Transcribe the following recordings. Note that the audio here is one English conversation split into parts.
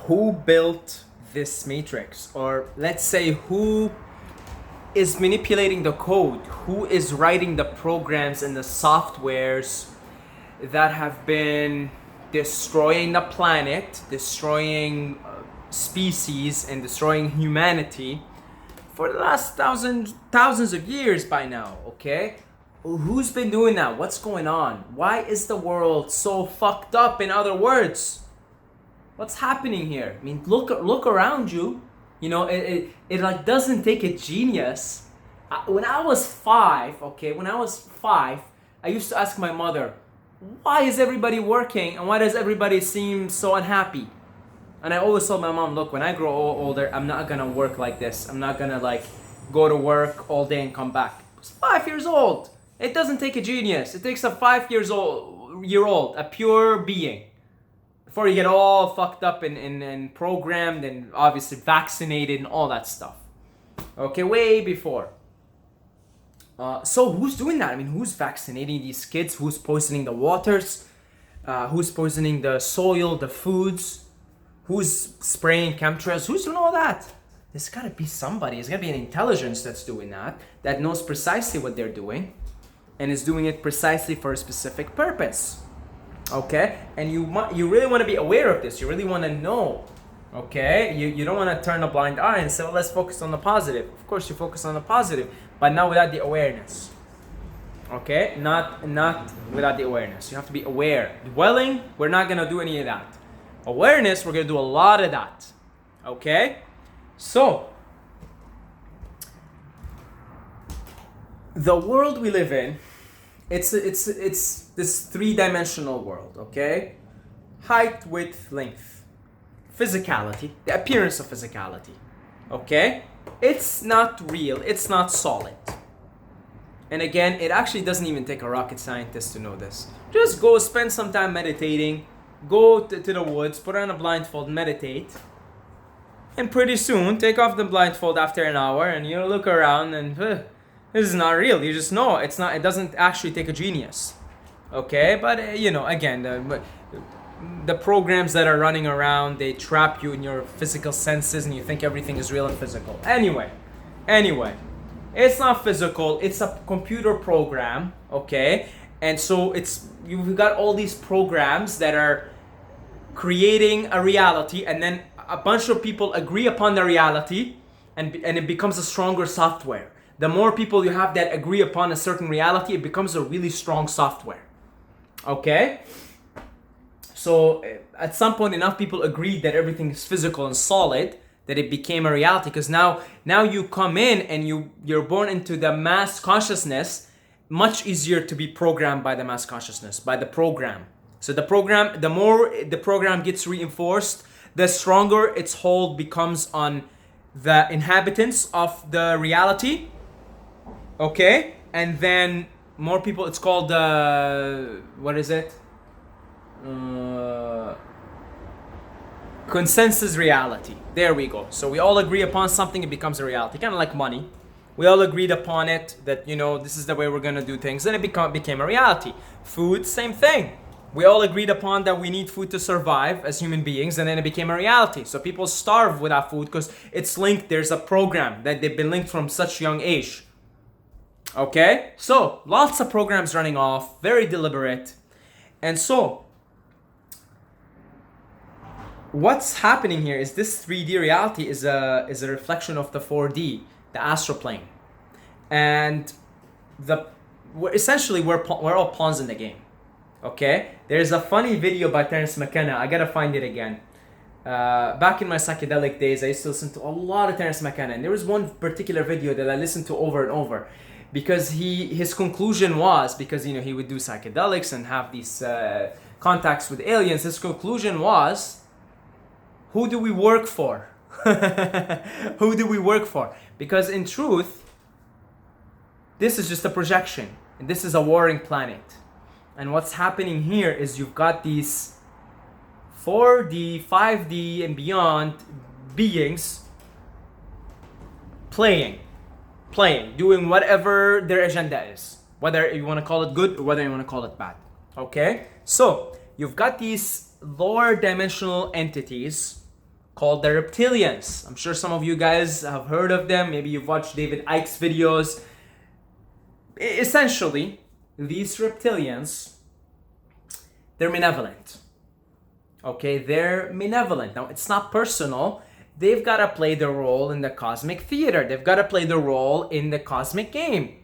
who built this matrix, or let's say who is manipulating the code, who is writing the programs and the softwares that have been destroying the planet, destroying species, and destroying humanity for the last thousands of years by now, okay? Who's been doing that? What's going on? Why is the world so fucked up, in other words? What's happening here? I mean, look around you. You know, it like doesn't take a genius. When I was 5, I used to ask my mother, why is everybody working and why does everybody seem so unhappy? And I always told my mom, look, when I grow older, I'm not gonna work like this. I'm not gonna like go to work all day and come back. I was 5 years old. It doesn't take a genius. It takes a 5 year old, a pure being, before you get all fucked up and programmed and obviously vaccinated and all that stuff. Okay, way before. So who's doing that? I mean, who's vaccinating these kids? Who's poisoning the waters? Who's poisoning the soil, the foods? Who's spraying chemtrails? Who's doing all that? There's gotta be somebody. There's gotta be an intelligence that's doing that knows precisely what they're doing and is doing it precisely for a specific purpose. Okay? And you really want to be aware of this. You really want to know. Okay? You don't want to turn a blind eye and say, well, let's focus on the positive. Of course, you focus on the positive, but not without the awareness. Okay? Not without the awareness. You have to be aware. Dwelling, we're not going to do any of that. Awareness, we're going to do a lot of that. Okay? So, the world we live in, it's this three-dimensional world, okay? Height, width, length. Physicality, the appearance of physicality, okay? It's not real, it's not solid. And again, it actually doesn't even take a rocket scientist to know this. Just go spend some time meditating, go to the woods, put on a blindfold, meditate. And pretty soon, take off the blindfold after an hour and you look around and this is not real. You just know it's not. It doesn't actually take a genius, okay? But again, the programs that are running around, they trap you in your physical senses, and you think everything is real and physical. Anyway, it's not physical. It's a computer program, okay? And so you've got all these programs that are creating a reality, and then a bunch of people agree upon the reality, and it becomes a stronger software. The more people you have that agree upon a certain reality, it becomes a really strong software. Okay? So at some point, enough people agreed that everything is physical and solid, that it became a reality. Because now you come in and you're born into the mass consciousness. Much easier to be programmed by the mass consciousness, by the program. So the more the program gets reinforced, the stronger its hold becomes on the inhabitants of the reality. Okay, and then more people, it's called, what is it? Consensus reality. There we go. So we all agree upon something, it becomes a reality. Kind of like money. We all agreed upon it, that, this is the way we're going to do things, and it became a reality. Food, same thing. We all agreed upon that we need food to survive as human beings, and then it became a reality. So people starve without food because it's linked, there's a program that they've been linked from such young age. Okay, so lots of programs running off, very deliberate. And so what's happening here is this 3D reality is a reflection of the 4D, the astral plane. And we're all pawns in the game. Okay, there's a funny video by Terence McKenna. I gotta find it again. Back in my psychedelic days, I used to listen to a lot of Terence McKenna, and there was one particular video that I listened to over and over. Because his conclusion was, because he would do psychedelics and have these contacts with aliens, his conclusion was, who do we work for? Who do we work for? Because in truth, this is just a projection, and this is a warring planet. And what's happening here is you've got these 4D, 5D, and beyond beings playing, doing whatever their agenda is, whether you want to call it good or whether you want to call it bad. Okay? So, you've got these lower dimensional entities, called the Reptilians. I'm sure some of you guys have heard of them. Maybe you've watched David Icke's videos. Essentially, these Reptilians, they're malevolent. Okay, they're malevolent. Now, it's not personal. They've got to play their role in the cosmic theater. They've got to play the role in the cosmic game.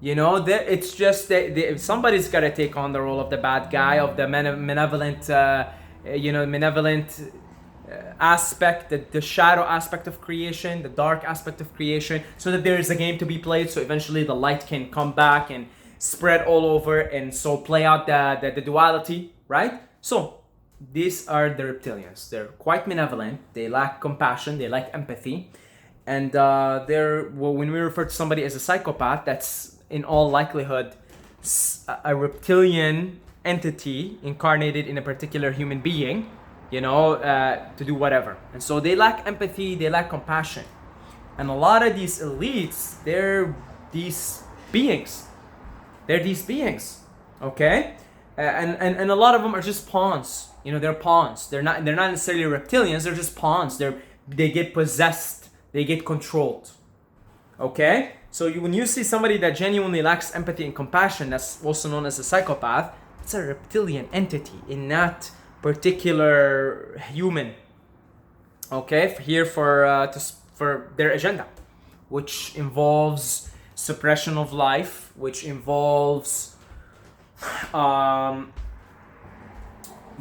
You know, it's just that somebody's got to take on the role of the bad guy, of the malevolent, malevolent aspect, the shadow aspect of creation, the dark aspect of creation, so that there is a game to be played, so eventually the light can come back and spread all over, and so play out the duality, right? So these are the Reptilians. They're quite malevolent. They lack compassion. They lack empathy. And when we refer to somebody as a psychopath, that's in all likelihood a reptilian entity incarnated in a particular human being, to do whatever. And so they lack empathy. They lack compassion. And a lot of these elites, they're these beings. Okay? And a lot of them are just pawns. They're pawns. They're not necessarily reptilians. They're just pawns. They get possessed. They get controlled. Okay? So when you see somebody that genuinely lacks empathy and compassion, that's also known as a psychopath, it's a reptilian entity in that particular human. Okay? Here for their agenda, which involves suppression of life, which involves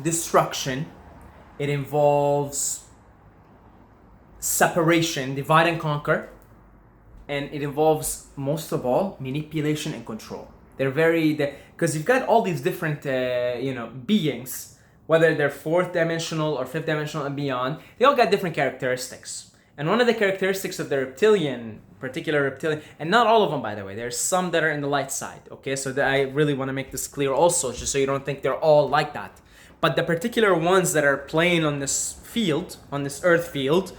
destruction. It involves separation, divide and conquer, and it involves, most of all, manipulation and control. Because you've got all these different beings, whether they're fourth dimensional or fifth dimensional and beyond, they all got different characteristics. And one of the characteristics of the particular reptilian, and not all of them, by the way, there's some that are in the light side, okay? So I really want to make this clear also, just so you don't think they're all like that. But the particular ones that are playing on this field, on this earth field,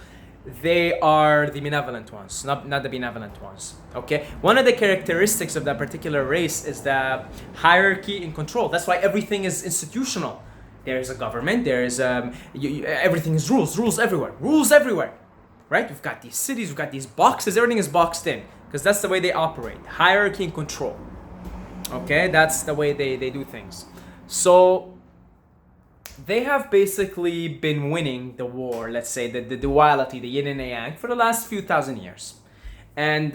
they are the benevolent ones, not the benevolent ones, okay? One of the characteristics of that particular race is the hierarchy and control. That's why everything is institutional. There's a government, there's everything is rules everywhere. Right? We've got these cities, we've got these boxes, everything is boxed in. Because that's the way they operate. Hierarchy and control. Okay? That's the way they do things. So, they have basically been winning the war, let's say, the duality, the yin and the yang, for the last few thousand years. And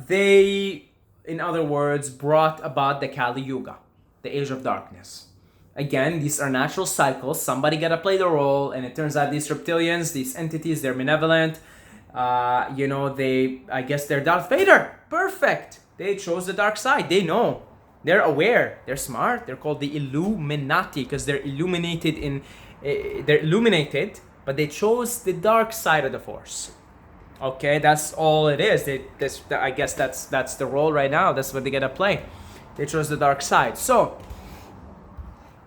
they, in other words, brought about the Kali Yuga, the age of darkness. Again, these are natural cycles. Somebody gotta play the role, and it turns out these reptilians, these entities, they're malevolent. I guess they're Darth Vader. Perfect. They chose the dark side. They know. They're aware. They're smart. They're called the Illuminati because they're illuminated but they chose the dark side of the Force. Okay, that's all it is. I guess that's the role right now. That's what they gotta play. They chose the dark side. So,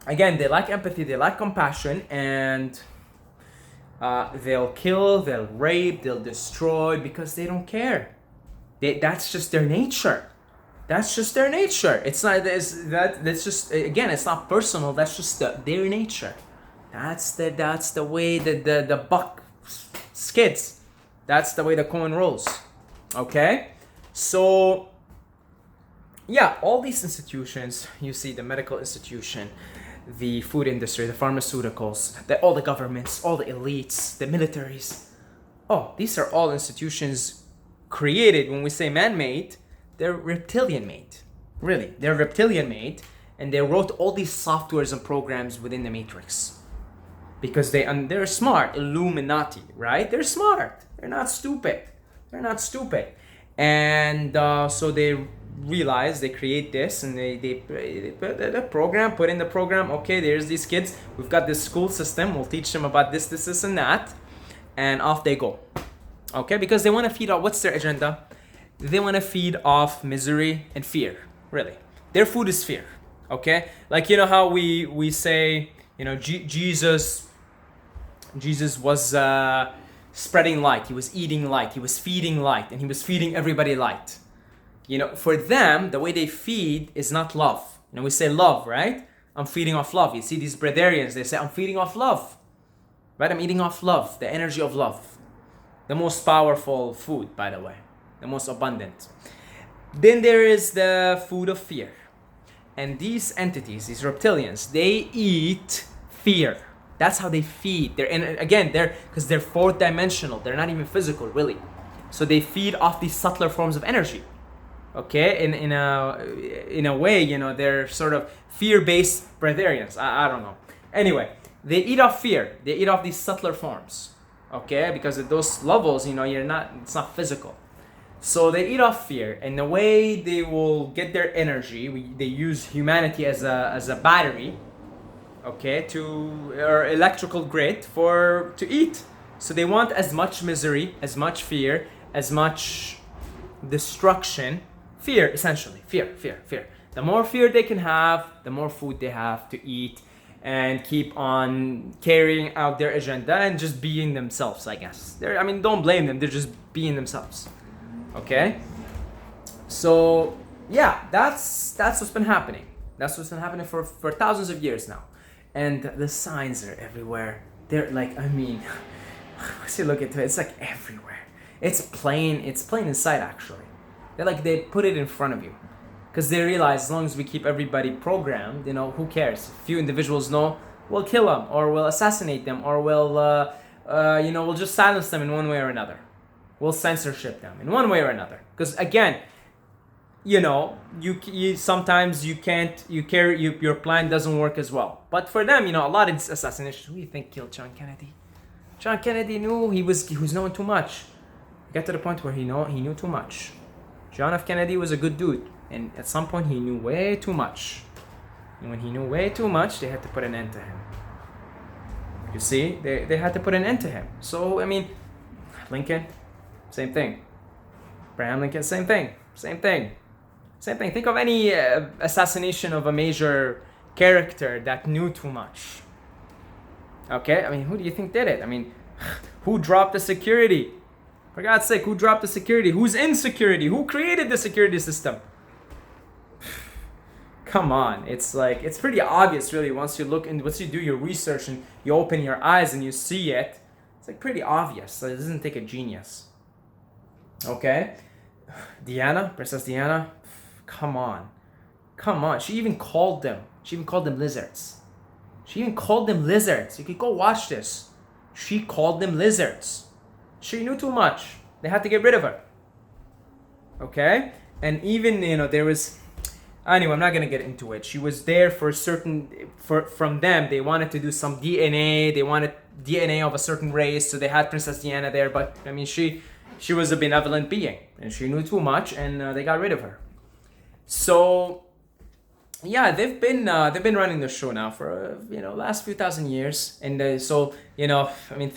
again, they lack empathy, they lack compassion, and they'll kill, they'll rape, they'll destroy because they don't care. That's just their nature. That's just their nature. It's not. That's just, again, it's not personal. That's just their nature. That's the way that the buck skids. That's the way the coin rolls. Okay, so yeah, all these institutions, you see, the medical institution, the food industry, the pharmaceuticals, all the governments, all the elites, the militaries. Oh, these are all institutions created. When we say man-made, they're reptilian-made. Really, they're reptilian-made, and they wrote all these softwares and programs within the Matrix. Because they're smart, Illuminati, right? They're smart. They're not stupid. And so they realize, they create this, and they put in the program, okay, there's these kids, we've got this school system, we'll teach them about this and that, and off they go. Okay, because they want to feed off, what's their agenda? They want to feed off misery and fear, really. Their food is fear, okay? Like, you know how we say, Jesus was spreading light, he was eating light, he was feeding light, and he was feeding everybody light. For them, the way they feed is not love. We say love, right? I'm feeding off love. You see these Pleiadians, they say, I'm feeding off love. right? I'm eating off love, the energy of love. The most powerful food, by the way, the most abundant. Then there is the food of fear. And these entities, these reptilians, they eat fear. That's how they feed. Because they're fourth dimensional. They're not even physical, really. So they feed off these subtler forms of energy. Okay, in a way, you know, they're sort of fear-based Pleiadians. I don't know. Anyway, they eat off fear. They eat off these subtler forms. Okay, because at those levels, you know, it's not physical. So they eat off fear, and the way they will get their energy, they use humanity as a battery, okay, or electrical grid to eat. So they want as much misery, as much fear, as much destruction. Fear, essentially. Fear. The more fear they can have, the more food they have to eat and keep on carrying out their agenda and just being themselves, I guess. Don't blame them. They're just being themselves. Okay? So, yeah, that's what's been happening. That's what's been happening for thousands of years now. And the signs are everywhere. They're like, once you look into it, it's like everywhere. It's plain in sight, actually. They put it in front of you. Because they realize as long as we keep everybody programmed, you know, who cares? A few individuals know, we'll kill them, or we'll assassinate them, or we'll just silence them in one way or another. We'll censorship them in one way or another. Because again, you know, you sometimes you can't, your plan doesn't work as well. But for them, you know, a lot of assassination. Who do you think killed John Kennedy? John Kennedy knew he was knowing too much. He got to the point where he knew too much. John F. Kennedy was a good dude, and at some point he knew way too much. And when he knew way too much, they had to put an end to him. You see, they had to put an end to him. So Lincoln, same thing. Abraham Lincoln, same thing. Think of any assassination of a major character that knew too much. Okay, who do you think did it? Who dropped the security? For God's sake, who dropped the security? Who's in security? Who created the security system? Come on, it's pretty obvious, really. Once you do your research and you open your eyes and you see it, it's pretty obvious. So it doesn't take a genius. Okay, Princess Diana, come on. She even called them lizards. You could go watch this. She called them lizards. She knew too much. They had to get rid of her. Okay? And even, there was... Anyway, I'm not going to get into it. She was there from them, they wanted to do some DNA. They wanted DNA of a certain race, so they had Princess Diana there. But, she was a benevolent being. And she knew too much, and they got rid of her. So... yeah, they've been running the show now for last few thousand years, and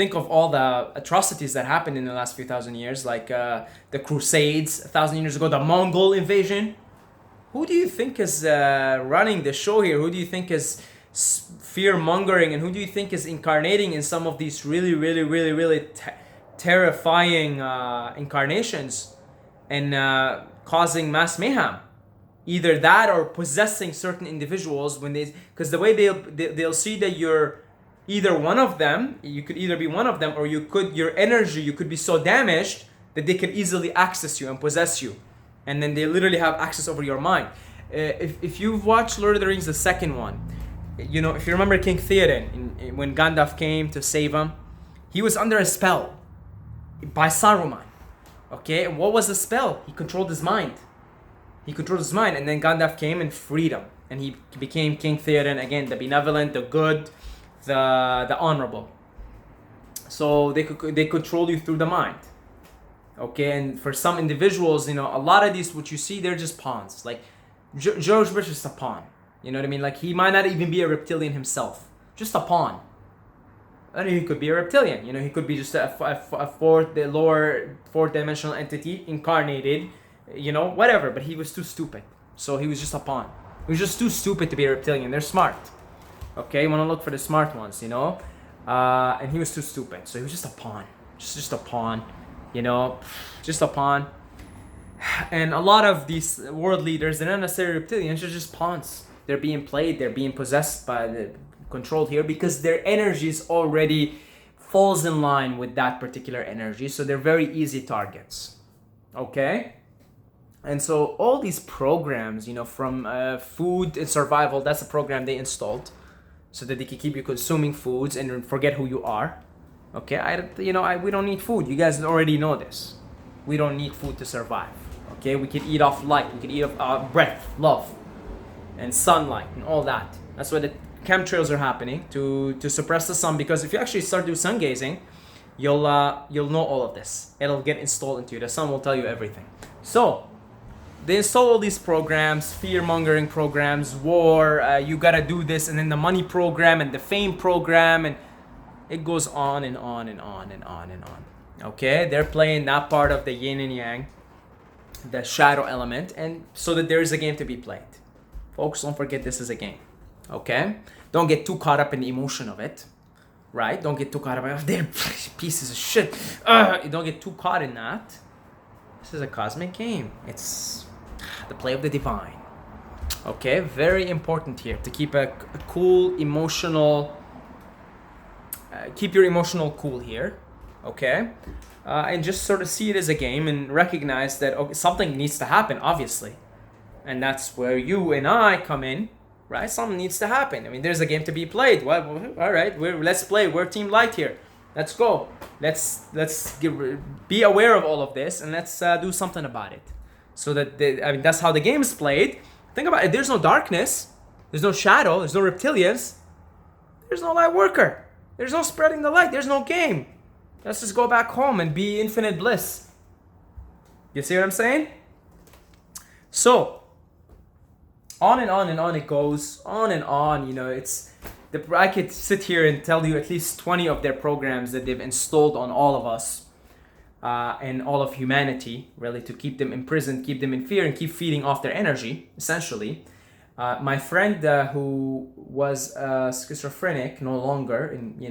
think of all the atrocities that happened in the last few thousand years, like the Crusades 1,000 years ago, the Mongol invasion. Who do you think is running the show here? Who do you think is fear mongering, and who do you think is incarnating in some of these really, really, really, really terrifying incarnations and causing mass mayhem? Either that or possessing certain individuals because the way they'll see that you're either one of them, you could either be one of them, or your energy, you could be so damaged that they can easily access you and possess you. And then they literally have access over your mind. If you've watched Lord of the Rings, the second one, if you remember King Theoden, when Gandalf came to save him, he was under a spell by Saruman. Okay, and what was the spell? He controlled his mind. And then Gandalf came and freed him, and he became King Theoden again, the benevolent, the good, the honorable. So they control you through the mind. Okay, and for some individuals, a lot of these, what you see, they're just pawns. Like George Bush is a pawn. You know what I mean? Like, he might not even be a reptilian himself, just a pawn. And he could be a reptilian. He could be just the lower fourth dimensional entity incarnated. Whatever, but he was too stupid. So he was just a pawn. He was just too stupid to be a reptilian. They're smart. Okay, you want to look for the smart ones, and he was too stupid. So he was just a pawn. Just a pawn, just a pawn. And a lot of these world leaders, they're not necessarily reptilians, they're just pawns. They're being played, they're being possessed by controlled here because their energy is already falls in line with that particular energy, so they're very easy targets. Okay? And so all these programs, from food and survival, that's a program they installed so that they can keep you consuming foods and forget who you are. Okay, we don't need food. You guys already know this. We don't need food to survive. Okay, we can eat off light. We can eat off breath, love, and sunlight, and all that. That's why the chemtrails are happening to suppress the sun. Because if you actually start doing sun gazing, you'll know all of this. It'll get installed into you. The sun will tell you everything. So they install all these programs, fear-mongering programs, war, you gotta do this, and then the money program and the fame program, and it goes on and on and on and on and on. Okay, they're playing that part of the yin and yang, the shadow element, and so that there is a game to be played. Folks, don't forget this is a game. Okay, don't get too caught up in the emotion of it, right? Don't get too caught up in they're pieces of shit. Don't get too caught in that. This is a cosmic game. It's the play of the divine. Okay, very important here to keep a cool emotional. Keep your emotional cool here, okay? And just sort of see it as a game and recognize that something needs to happen, obviously. And that's where you and I come in, right? Something needs to happen. I mean, there's a game to be played. Well, all right, let's play. We're Team Light here. Let's go. Let's be aware of all of this and let's do something about it. So that, that's how the game is played. Think about it. There's no darkness. There's no shadow. There's no reptilians. There's no light worker. There's no spreading the light. There's no game. Let's just go back home and be infinite bliss. You see what I'm saying? So, on and on and on it goes. On and on. I could sit here and tell you at least 20 of their programs that they've installed on all of us and all of humanity, really, to keep them imprisoned, keep them in fear, and keep feeding off their energy, essentially. My friend who was schizophrenic no longer, and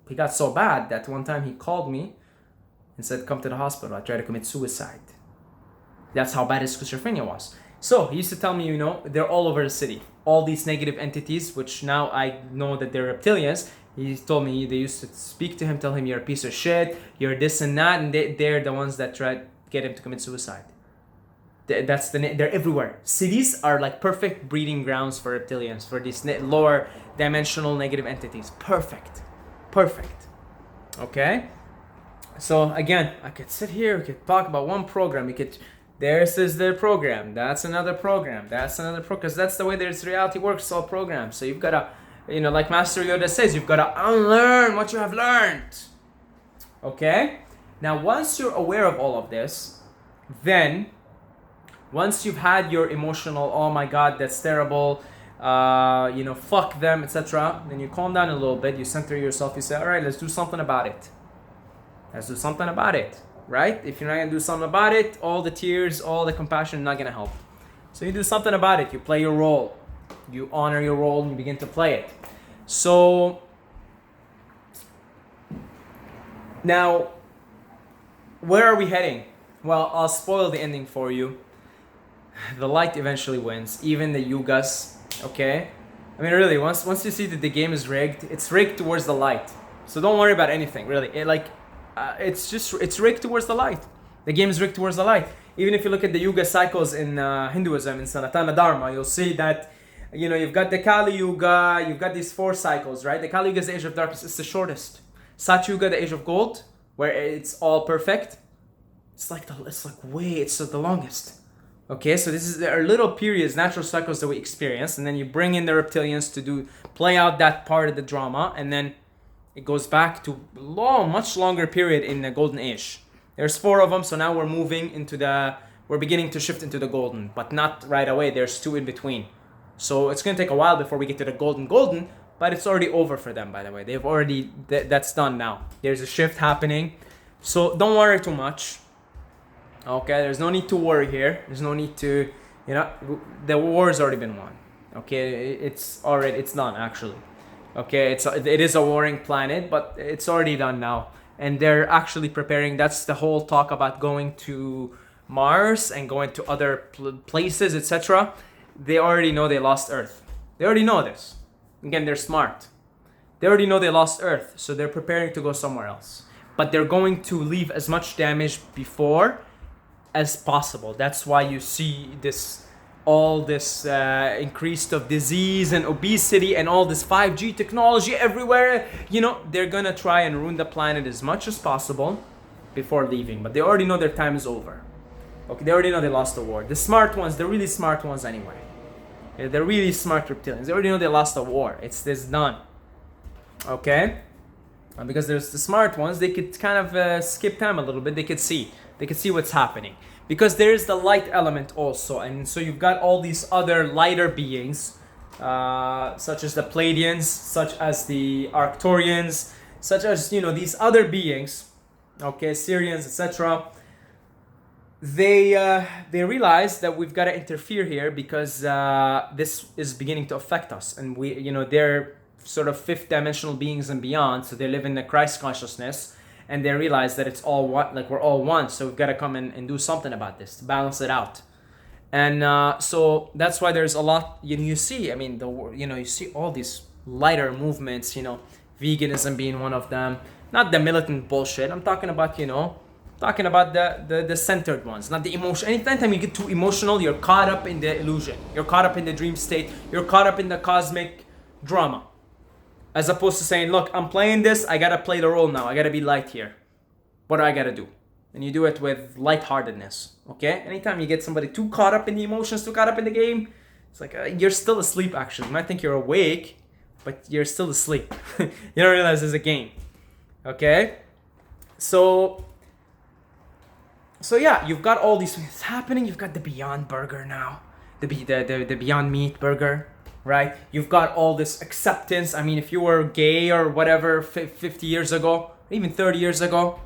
he got so bad that one time he called me and said, "Come to the hospital. I tried to commit suicide." That's how bad his schizophrenia was. So he used to tell me, they're all over the city. All these negative entities, which now I know that they're reptilians. He told me they used to speak to him, tell him you're a piece of shit, you're this and that, and they're the ones that tried to get him to commit suicide. They're everywhere. Cities are like perfect breeding grounds for reptilians, for these lower dimensional negative entities. Perfect. Okay? So again, I could sit here, we could talk about one program, this is their program, that's another program, because that's the way this reality works, it's all programs. So you've got to, like Master Yoda says, you've got to unlearn what you have learned. Okay? Now once you're aware of all of this, then once you've had your emotional, oh my god, that's terrible, fuck them, etc., then you calm down a little bit, you center yourself, you say, all right, let's do something about it. Right? If you're not going to do something about it, all the tears, all the compassion are not going to help. So you do something about it. You play your role. You honor your role and you begin to play it. So now, where are we heading? Well, I'll spoil the ending for you. The light eventually wins, even the yugas, okay? I mean, really, once you see that the game is rigged, it's rigged towards the light. So don't worry about anything, really. It's rigged towards the light. The game is rigged towards the light. Even if you look at the yuga cycles in Hinduism, in Sanatana Dharma, you'll see that, you've got the Kali Yuga, you've got these 4 cycles, right? The Kali Yuga is the age of darkness, it's the shortest. Sat Yuga, the age of gold, where it's all perfect. It's the longest. Okay, so there are little periods, natural cycles that we experience, and then you bring in the reptilians to play out that part of the drama, and then it goes back to much longer period in the golden age. There's 4 of them, so now we're beginning to shift into the golden, but not right away. There's 2 in between. So it's going to take a while before we get to the golden, but it's already over for them, by the way. They've already, that's done now. There's a shift happening. So don't worry too much. Okay, there's no need to worry here. There's no need to, the war has already been won. Okay, it's done actually. Okay, it is a warring planet, but it's already done now. And they're actually preparing, that's the whole talk about going to Mars and going to other places, etc. They already know they lost Earth. They already know this. Again, they're smart. They already know they lost Earth, so they're preparing to go somewhere else. But they're going to leave as much damage before as possible. That's why you see all this increase of disease and obesity and all this 5G technology everywhere. You know, they're gonna try and ruin the planet as much as possible before leaving. But they already know their time is over. Okay, they already know they lost the war. The smart ones, the really smart ones anyway. Yeah, the really smart reptilians, they already know they lost the war. It's done. Okay? And because there's the smart ones, they could kind of skip time a little bit. They could see what's happening. Because there is the light element also. And so you've got all these other lighter beings, such as the Pleiadians, such as the Arcturians, such as, you know, these other beings, okay, Syrians, etc. They realize that we've got to interfere here because this is beginning to affect us. And we, you know, they're sort of fifth dimensional beings and beyond, so they live in the Christ consciousness, and they realize that it's all one, like we're all one, so we've got to come in and do something about this to balance it out. And so that's why there's a lot, you see, I mean, you see all these lighter movements, you know, veganism being one of them, not the militant bullshit. I'm talking about, you know, the centered ones, not the emotion. Anytime you get too emotional, you're caught up in the illusion, you're caught up in the dream state, you're caught up in the cosmic drama. As opposed to saying, look, I'm playing this, I gotta play the role now, I gotta be light here. What do I gotta do? And you do it with lightheartedness, okay? Anytime you get somebody too caught up in the emotions, too caught up in the game, it's like, you're still asleep actually. You might think you're awake, but you're still asleep. You don't realize it's a game, okay? So yeah, you've got all these things happening. You've got the Beyond Burger now, the Beyond Meat Burger. Right? You've got all this acceptance. I mean, if you were gay or whatever 50 years ago, even 30 years ago,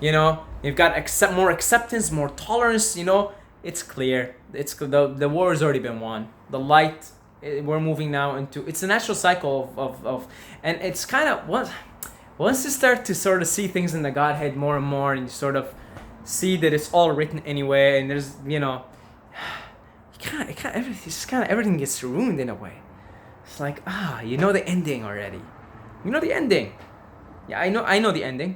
you know, you've got more acceptance, more tolerance, you know, it's clear. The war has already been won. The light, we're moving now into, it's a natural cycle of and it's kind of, once you start to sort of see things in the Godhead more and more, and you sort of see that it's all written anyway, and there's, you know, everything gets ruined in a way. It's like, you know the ending already. You know the ending. Yeah, I know the ending.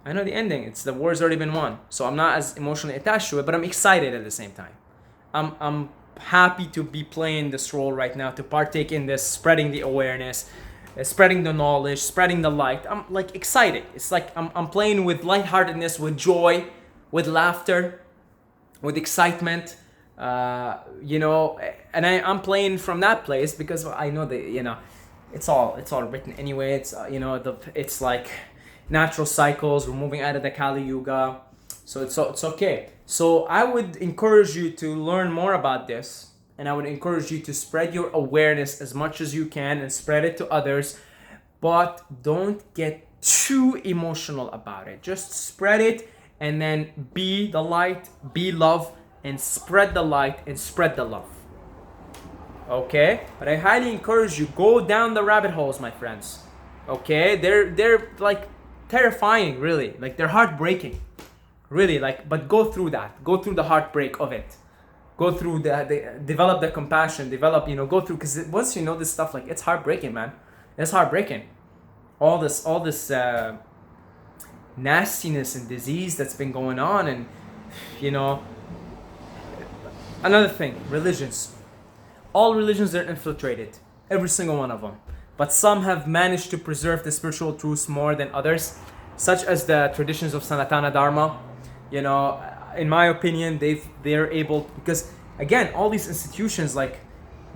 I know the ending. It's the war's already been won. So I'm not as emotionally attached to it, but I'm excited at the same time. I'm happy to be playing this role right now, to partake in this, spreading the awareness, spreading the knowledge, spreading the light. I'm like excited. It's like I'm playing with lightheartedness, with joy, with laughter, with excitement. You know, and I'm playing from that place because I know that, you know, it's all written anyway. It's you know, it's like natural cycles. We're moving out of the Kali Yuga, so it's okay. So I would encourage you to learn more about this, and I would encourage you to spread your awareness as much as you can and spread it to others, but don't get too emotional about it. Just spread it, and then be the light, be love, and spread the light and spread the love. Okay? But I highly encourage you, go down the rabbit holes, my friends. Okay? They're like terrifying, really. Like they're heartbreaking. Really, like, but go through that. Go through the heartbreak of it. Go through develop the compassion, develop, you know, go through, because once you know this stuff, like, it's heartbreaking, man. It's heartbreaking. All this nastiness and disease that's been going on, and, you know, another thing, religions. All religions are infiltrated, every single one of them. But some have managed to preserve the spiritual truths more than others, such as the traditions of Sanatana Dharma. You know, in my opinion, they're able, because again, all these institutions, like,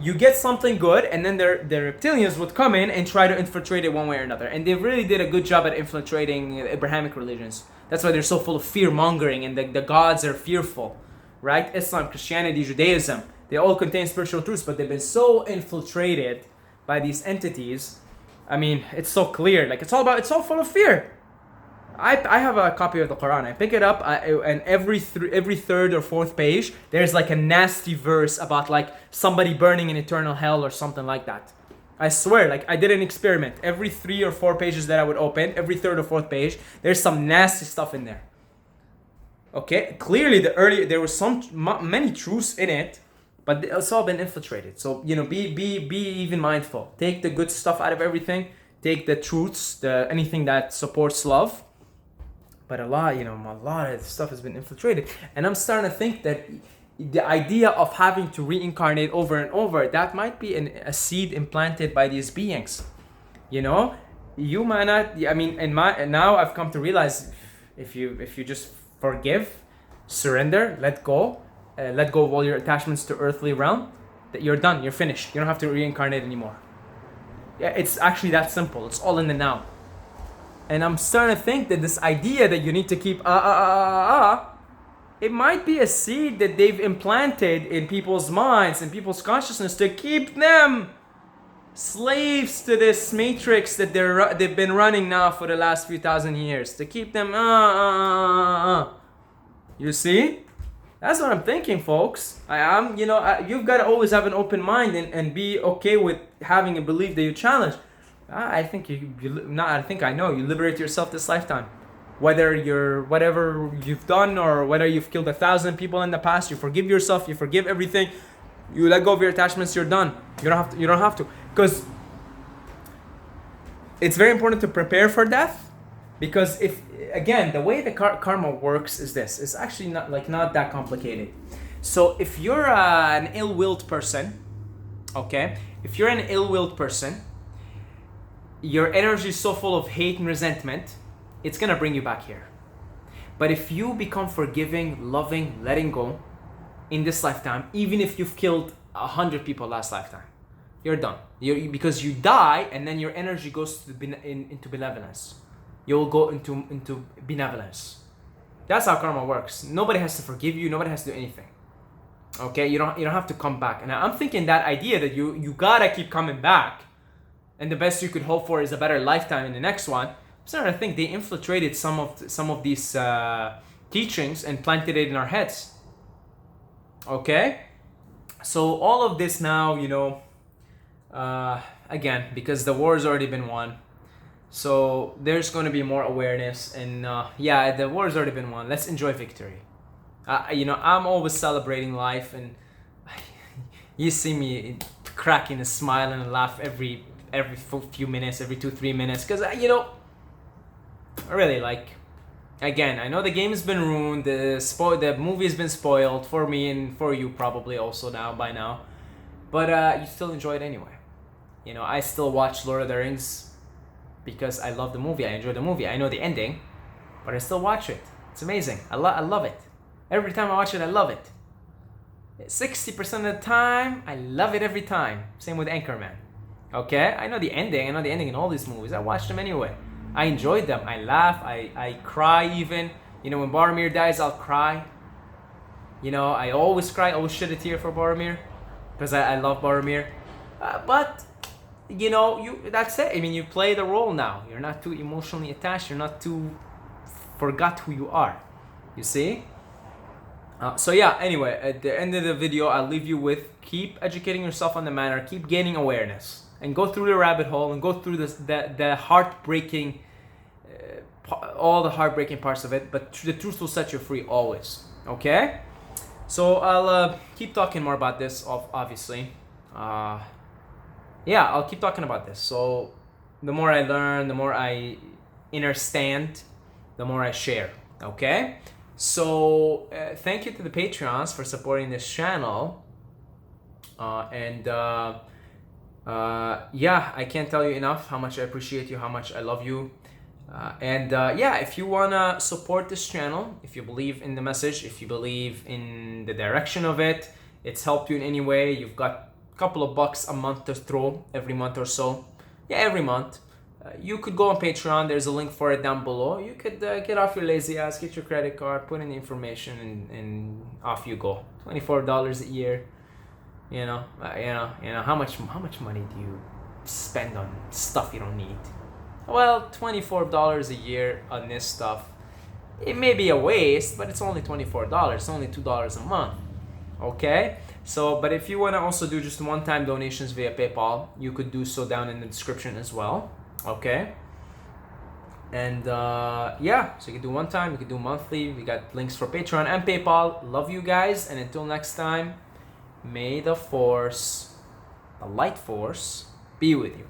you get something good, and then the reptilians would come in and try to infiltrate it one way or another. And they really did a good job at infiltrating Abrahamic religions. That's why they're so full of fear-mongering, and the gods are fearful, right? Islam, Christianity, Judaism, they all contain spiritual truths, but they've been so infiltrated by these entities. I mean, it's so clear. Like, it's all full of fear. I have a copy of the Quran. I pick it up, and every third or fourth page, there's like a nasty verse about like somebody burning in eternal hell or something like that. I swear, like, I did an experiment. Every 3 or 4 pages that I would open, every third or fourth page, there's some nasty stuff in there. Okay, clearly there was many truths in it, but it's all been infiltrated. So be even mindful. Take the good stuff out of everything. Take the truths, the anything that supports love. But a lot of stuff has been infiltrated, and I'm starting to think that the idea of having to reincarnate over and over, that might be a seed implanted by these beings. You might not. I mean, and now I've come to realize, if you just forgive, surrender, let go of all your attachments to earthly realm, that you're done, you're finished. You don't have to reincarnate anymore. Yeah, it's actually that simple. It's all in the now. And I'm starting to think that this idea that you need to keep it might be a seed that they've implanted in people's minds and people's consciousness to keep them slaves to this matrix that they've been running now for the last few thousand years, to keep them You see? That's what I'm thinking, folks. You've got to always have an open mind and be okay with having a belief that you challenge. I think you liberate yourself this lifetime. Whether whatever you've done, or whether you've killed 1,000 people in the past, you forgive yourself, you forgive everything, you let go of your attachments, you're done. You don't have to. Because it's very important to prepare for death. Because the way the karma works is this. It's actually not that complicated. So if you're an ill-willed person, okay? If you're an ill-willed person, your energy is so full of hate and resentment, it's gonna bring you back here. But if you become forgiving, loving, letting go in this lifetime, even if you've killed 100 people last lifetime, you're done. Because you die, and then your energy goes into benevolence. You'll go into benevolence. That's how karma works. Nobody has to forgive you. Nobody has to do anything. Okay, you don't have to come back. And I'm thinking that idea that you gotta keep coming back, and the best you could hope for is a better lifetime in the next one. I'm starting to think they infiltrated some of these teachings and planted it in our heads. Okay, so all of this now, again, because the war's already been won, so there's going to be more awareness, and the war's already been won. Let's enjoy victory. I'm always celebrating life, and you see me cracking a smile and a laugh every few minutes, every 2-3 minutes, because really, again, I know the game has been ruined, the movie has been spoiled for me and for you probably also by now, but you still enjoy it anyway. I still watch Lord of the Rings because I love the movie, I enjoy the movie, I know the ending, but I still watch it. It's amazing. I love it. Every time I watch it, I love it. 60% of the time, I love it every time. Same with Anchorman. Okay? I know the ending in all these movies. I watch them anyway. I enjoyed them. I laugh. I cry even. When Boromir dies, I'll cry. I always cry. I always shed a tear for Boromir. Because I love Boromir. But, that's it. I mean, you play the role now. You're not too emotionally attached. You're not too forgot who you are. You see? Anyway, at the end of the video, I'll leave you with keep educating yourself on the matter. Keep gaining awareness. And go through the rabbit hole and go through the heartbreaking, all the heartbreaking parts of it. But the truth will set you free always. Okay? So I'll keep talking more about this, obviously. I'll keep talking about this. So the more I learn, the more I understand, the more I share. Okay? So thank you to the Patreons for supporting this channel. I can't tell you enough how much I appreciate you, how much I love you. If you wanna support this channel, if you believe in the message, if you believe in the direction of it, it's helped you in any way, you've got a couple of bucks a month to throw every month or so. Every month. You could go on Patreon, there's a link for it down below. You could get off your lazy ass, get your credit card, put in the information, and off you go. $24 a year. How much money do you spend on stuff you don't need? Well, $24 a year on this stuff. It may be a waste, but it's only $24. It's only $2 a month. Okay? So, but if you want to also do just one-time donations via PayPal, you could do so down in the description as well. Okay? And so you can do one time, you can do monthly. We got links for Patreon and PayPal. Love you guys, and until next time, May the force, the light force, be with you.